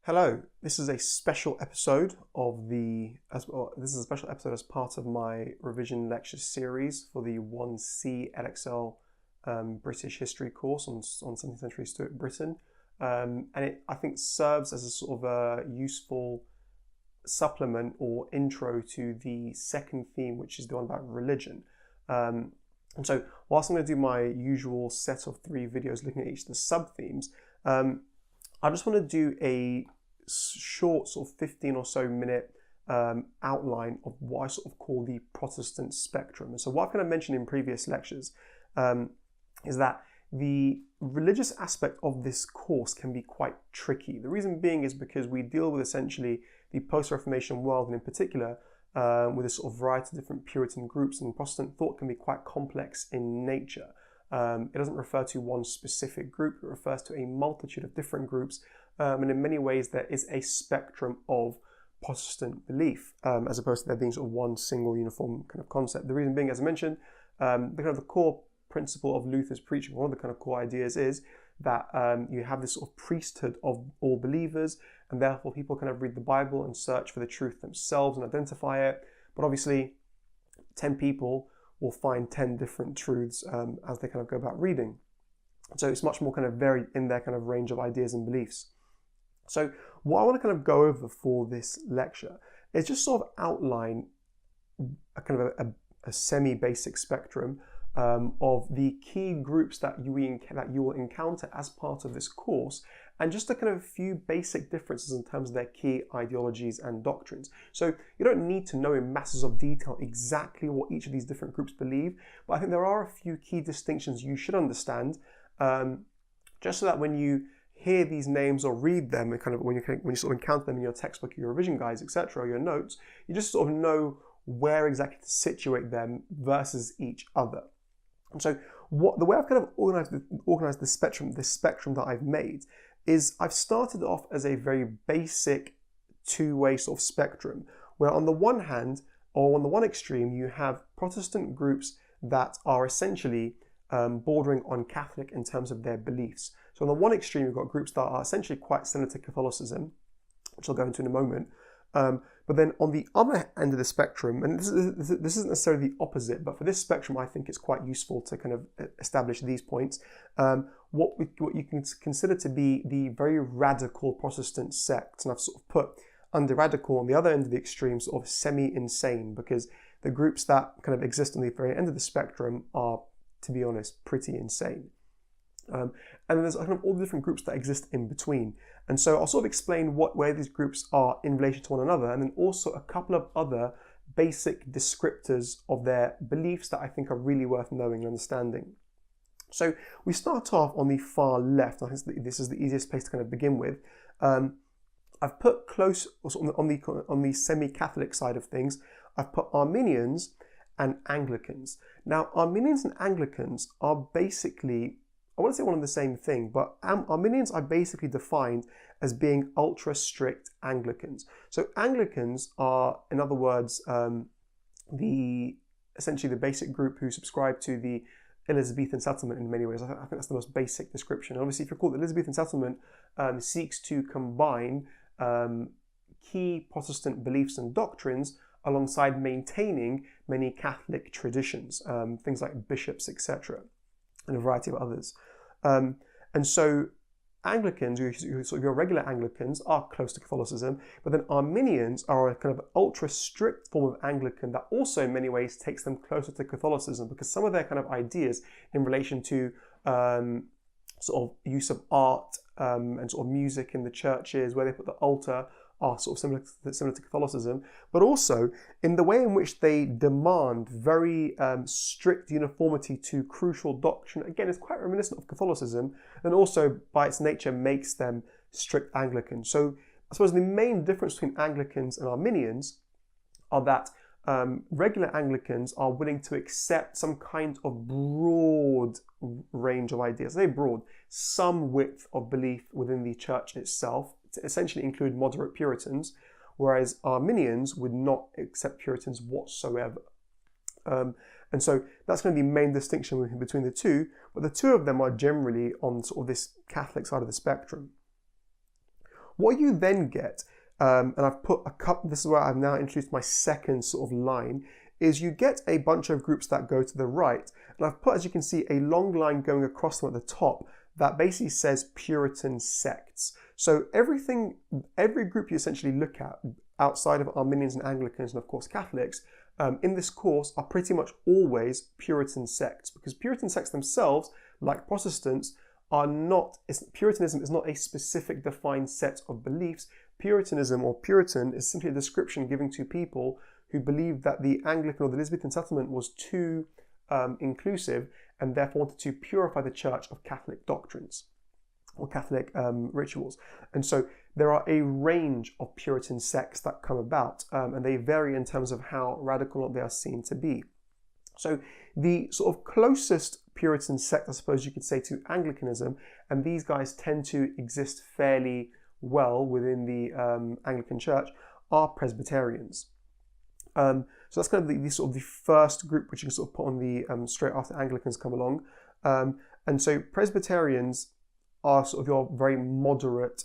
Hello, this is a special episode as part of my revision lecture series for the 1C Edexcel British History course on 17th century historic Britain. And it, I think, serves as a sort of a useful supplement or intro to the second theme, which is the one about religion. And so whilst I'm going to do my usual set of 3 videos looking at each of the sub-themes, I just want to do a short sort of 15 or so minute outline of what I sort of call the Protestant spectrum. And so what I've kind of mentioned in previous lectures is that the religious aspect of this course can be quite tricky. The reason being is because we deal with essentially the post-Reformation world, and in particular with a sort of variety of different Puritan groups, and Protestant thought can be quite complex in nature. It doesn't refer to one specific group, it refers to a multitude of different groups, and in many ways there is a spectrum of Protestant belief, as opposed to there being sort of one single uniform kind of concept. The reason being, as I mentioned, the core principle of Luther's preaching, one of the kind of core ideas is that you have this sort of priesthood of all believers, and therefore people kind of read the Bible and search for the truth themselves and identify it. But obviously 10 people will find 10 different truths as they kind of go about reading. So it's much more kind of varied in their kind of range of ideas and beliefs. So what I want to kind of go over for this lecture is just sort of outline a kind of a semi-basic spectrum of the key groups that you will encounter as part of this course, and just a kind of few basic differences in terms of their key ideologies and doctrines. So you don't need to know in masses of detail exactly what each of these different groups believe, but I think there are a few key distinctions you should understand, just so that when you hear these names or read them, and kind of when you sort of encounter them in your textbook, your revision guides, etc., your notes, you just sort of know where exactly to situate them versus each other. And so the way I've kind of organized this spectrum that I've made is I've started off as a very basic two-way sort of spectrum, where on the one hand, or on the one extreme, you have Protestant groups that are essentially bordering on Catholic in terms of their beliefs. So on the one extreme, you've got groups that are essentially quite similar to Catholicism, which I'll go into in a moment. But then on the other end of the spectrum, and this isn't necessarily the opposite, but for this spectrum, I think it's quite useful to kind of establish these points. What you can consider to be the very radical Protestant sects, and I've sort of put under radical on the other end of the extreme, sort of semi-insane, because the groups that kind of exist on the very end of the spectrum are, to be honest, pretty insane. And then there's kind of all the different groups that exist in between. And so I'll sort of explain where these groups are in relation to one another, and then also a couple of other basic descriptors of their beliefs that I think are really worth knowing and understanding. So we start off on the far left. I think this is the easiest place to kind of begin with. I've put close, on the semi-Catholic side of things, I've put Arminians and Anglicans. Now, Arminians and Anglicans are basically, I want to say one and the same thing, but Arminians are basically defined as being ultra-strict Anglicans. So Anglicans are, in other words, essentially the basic group who subscribe to the Elizabethan settlement in many ways. I think that's the most basic description. And obviously, if you recall, the Elizabethan settlement seeks to combine key Protestant beliefs and doctrines alongside maintaining many Catholic traditions, things like bishops, etc., and a variety of others. And so Anglicans, sort of your regular Anglicans, are close to Catholicism, but then Arminians are a kind of ultra strict form of Anglican that also in many ways takes them closer to Catholicism, because some of their kind of ideas in relation to sort of use of art and sort of music in the churches, where they put the altar, are sort of similar to Catholicism, but also in the way in which they demand very strict uniformity to crucial doctrine. Again, it's quite reminiscent of Catholicism, and also by its nature makes them strict Anglicans. So I suppose the main difference between Anglicans and Arminians are that regular Anglicans are willing to accept some kind of broad range of ideas. They broad, some width of belief within the church itself, to essentially include moderate Puritans, whereas Arminians would not accept Puritans whatsoever. And so that's going to be the main distinction between the two, but the two of them are generally on sort of this Catholic side of the spectrum. What you then get, and I've put a couple, this is where I've now introduced my second sort of line, is you get a bunch of groups that go to the right. And I've put, as you can see, a long line going across them at the top that basically says Puritan sects. So every group you essentially look at, outside of Arminians and Anglicans and of course Catholics, in this course are pretty much always Puritan sects, because Puritan sects themselves, like Protestants, Puritanism is not a specific defined set of beliefs. Puritanism or Puritan is simply a description given to people who believed that the Anglican or the Elizabethan settlement was too inclusive and therefore wanted to purify the church of Catholic doctrines or Catholic rituals. And so there are a range of Puritan sects that come about, and they vary in terms of how radical they are seen to be. So the sort of closest Puritan sect, I suppose you could say, to Anglicanism, and these guys tend to exist fairly well within the Anglican Church, are Presbyterians. So that's kind of the sort of the first group which you can sort of put on the straight after Anglicans come along. And so Presbyterians are sort of your very moderate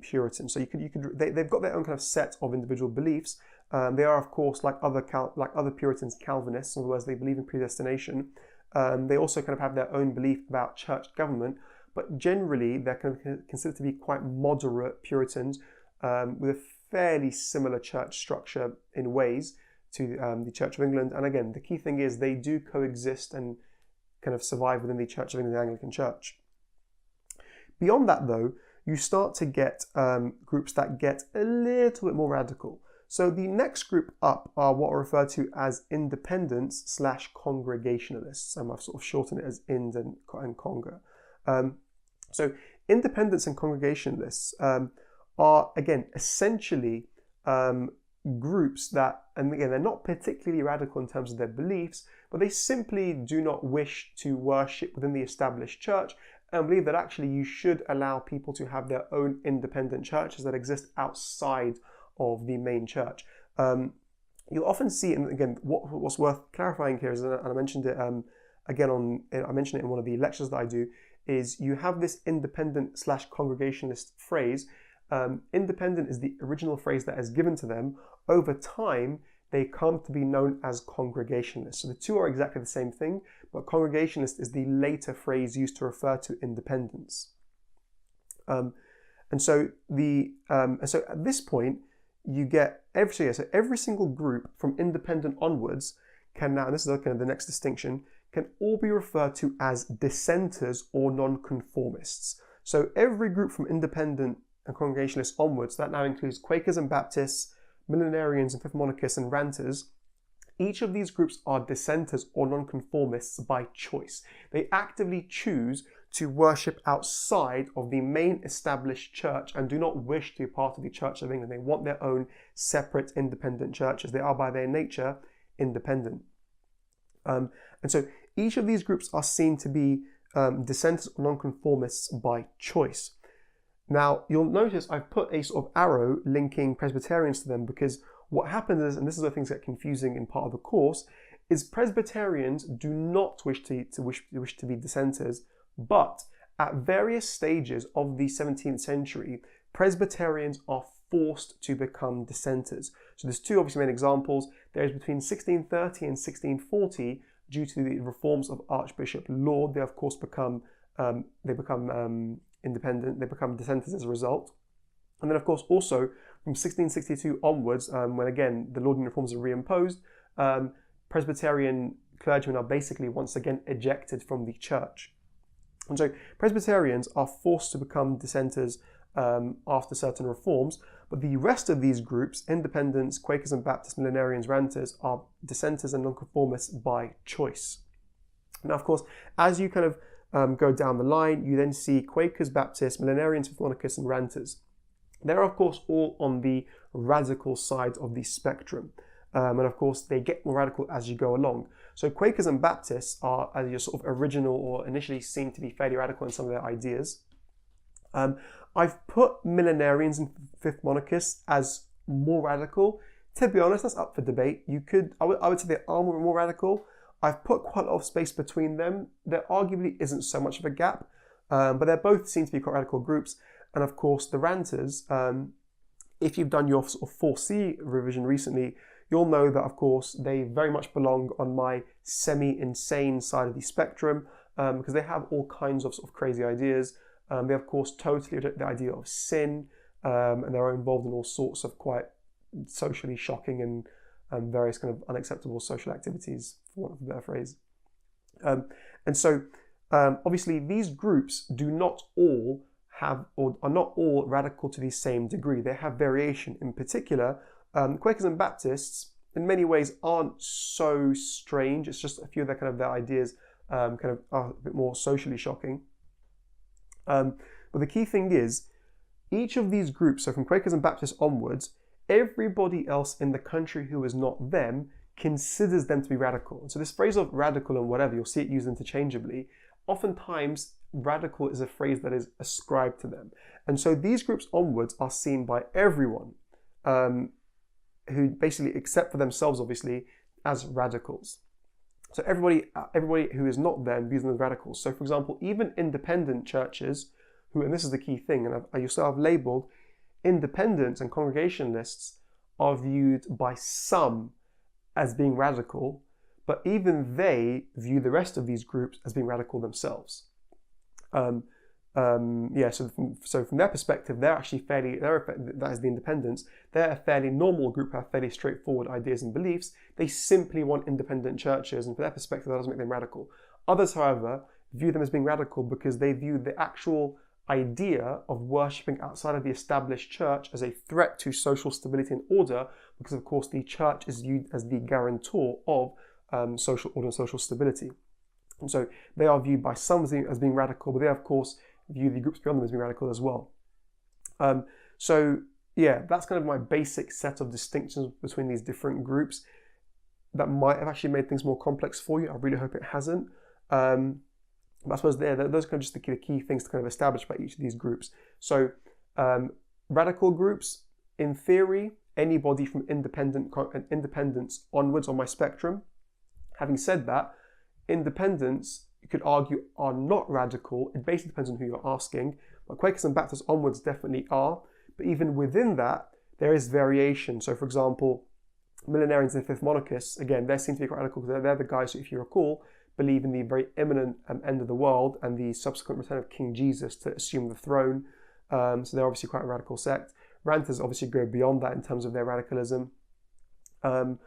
Puritans. So they've got their own kind of set of individual beliefs. They are, of course, like other Puritans, Calvinists. In other words, they believe in predestination. They also kind of have their own belief about church government, but generally they're kind of considered to be quite moderate Puritans with a fairly similar church structure in ways to the Church of England. And again, the key thing is they do coexist and kind of survive within the Church of England, the Anglican Church. Beyond that, though, you start to get groups that get a little bit more radical. So the next group up are what are referred to as Independents / Congregationalists. I've sort of shortened it as Ind and Conga. So Independents and Congregationalists are, again, essentially groups that, and again, they're not particularly radical in terms of their beliefs, but they simply do not wish to worship within the established church and believe that actually you should allow people to have their own independent churches that exist outside of the main church. You'll often see, and again, what's worth clarifying here is, and I mentioned it I mentioned it in one of the lectures that I do, is you have this independent / congregationalist phrase. Independent is the original phrase that is given to them. Over time, they come to be known as Congregationalists. So the two are exactly the same thing, but Congregationalist is the later phrase used to refer to independents. And so at this point, you get every single group from independent onwards can now, and this is kind of the next distinction, can all be referred to as dissenters or nonconformists. So every group from independent and Congregationalists onwards, that now includes Quakers and Baptists, millenarians and fifth monarchists and ranters. Each of these groups are dissenters or nonconformists by choice. They actively choose to worship outside of the main established church and do not wish to be part of the Church of England. They want their own separate independent churches. They are by their nature independent. And so each of these groups are seen to be dissenters or nonconformists by choice. Now, you'll notice I've put a sort of arrow linking Presbyterians to them, because what happens is, and this is where things get confusing in part of the course, is Presbyterians do not wish to be dissenters, but at various stages of the 17th century, Presbyterians are forced to become dissenters. So there's two obviously main examples. There's between 1630 and 1640, due to the reforms of Archbishop Laud, they of course become independent, they become dissenters as a result. And then of course also from 1662 onwards, when again the Laudian reforms are reimposed, Presbyterian clergymen are basically once again ejected from the church. And so Presbyterians are forced to become dissenters after certain reforms, but the rest of these groups, Independents, Quakers and Baptists, millenarians, ranters, are dissenters and nonconformists by choice. Now, of course, as you kind of go down the line, you then see Quakers, Baptists, millenarians, fifth monarchists, and ranters. They're, of course, all on the radical side of the spectrum. And of course, they get more radical as you go along. So Quakers and Baptists are as your sort of original or initially seen to be fairly radical in some of their ideas. I've put millenarians and fifth monarchists as more radical. To be honest, that's up for debate. I would say they are more radical. I've put quite a lot of space between them. There arguably isn't so much of a gap, but they both seem to be quite radical groups. And of course, the ranters, if you've done your sort of 4C revision recently, you'll know that, of course, they very much belong on my semi-insane side of the spectrum, because they have all kinds of sort of crazy ideas. They, of course, totally reject the idea of sin, and they're involved in all sorts of quite socially shocking and various kind of unacceptable social activities, for want of a better phrase. And so, obviously, these groups do not all have, or are not all radical to the same degree. They have variation. In particular, Quakers and Baptists, in many ways, aren't so strange. It's just a few of their ideas kind of are a bit more socially shocking. But the key thing is, each of these groups, so from Quakers and Baptists onwards, everybody else in the country who is not them considers them to be radical. And so this phrase of radical and whatever, you'll see it used interchangeably. Oftentimes, radical is a phrase that is ascribed to them. And so these groups onwards are seen by everyone, who basically, except for themselves, obviously, as radicals. So everybody who is not them views them as radicals. So for example, even independent churches, who, and this is the key thing, and I've labeled, independents and Congregationalists are viewed by some as being radical, but even they view the rest of these groups as being radical themselves. So from their perspective, they're actually that is the independents, they're a fairly normal group, have fairly straightforward ideas and beliefs. They simply want independent churches, and from their perspective, that doesn't make them radical. Others, however, view them as being radical because they view the actual idea of worshipping outside of the established church as a threat to social stability and order, because of course the church is viewed as the guarantor of social order and social stability. And so they are viewed by some as being radical, but they of course view the groups beyond them as being radical as well. So yeah, that's kind of my basic set of distinctions between these different groups. That might have actually made things more complex for you. I really hope it hasn't. But I suppose those are kind of just the key things to kind of establish by each of these groups. So radical groups, in theory, anybody from independents onwards on my spectrum. Having said that, independents, you could argue, are not radical. It basically depends on who you're asking. But Quakers and Baptists onwards definitely are. But even within that, there is variation. So for example, millenarians and fifth monarchists, again, they seem to be quite radical because they're the guys who, if you recall, believe in the very imminent end of the world and the subsequent return of King Jesus to assume the throne. So they're obviously quite a radical sect. Ranters obviously go beyond that in terms of their radicalism. And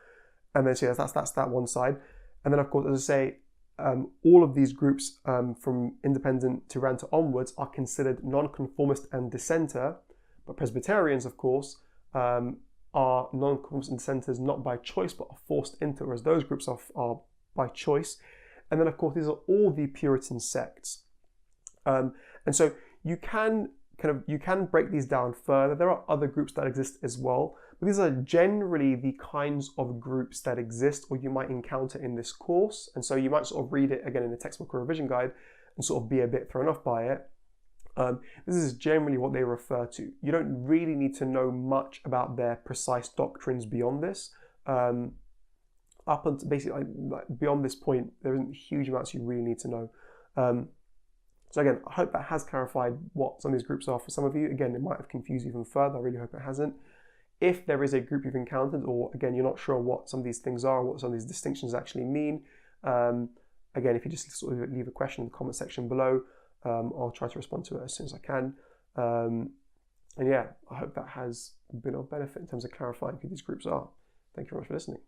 then so that's that one side. And then of course, as I say, all of these groups from independent to ranter onwards are considered nonconformist and dissenter. But Presbyterians, of course, are nonconformist and dissenters not by choice but are forced into it, whereas those groups are by choice. And then, of course, these are all the Puritan sects. And so you can break these down further. There are other groups that exist as well, but these are generally the kinds of groups that exist or you might encounter in this course. And so you might sort of read it again in the textbook or revision guide and sort of be a bit thrown off by it. This is generally what they refer to. You don't really need to know much about their precise doctrines beyond this. Up until basically beyond this point, there isn't huge amounts you really need to know. So again, I hope that has clarified what some of these groups are for some of you. Again, it might have confused you even further. I really hope it hasn't. If there is a group you've encountered, or again, you're not sure what some of these things are, or what some of these distinctions actually mean, again, if you just sort of leave a question in the comment section below, I'll try to respond to it as soon as I can. And yeah, I hope that has been of benefit in terms of clarifying who these groups are. Thank you very much for listening.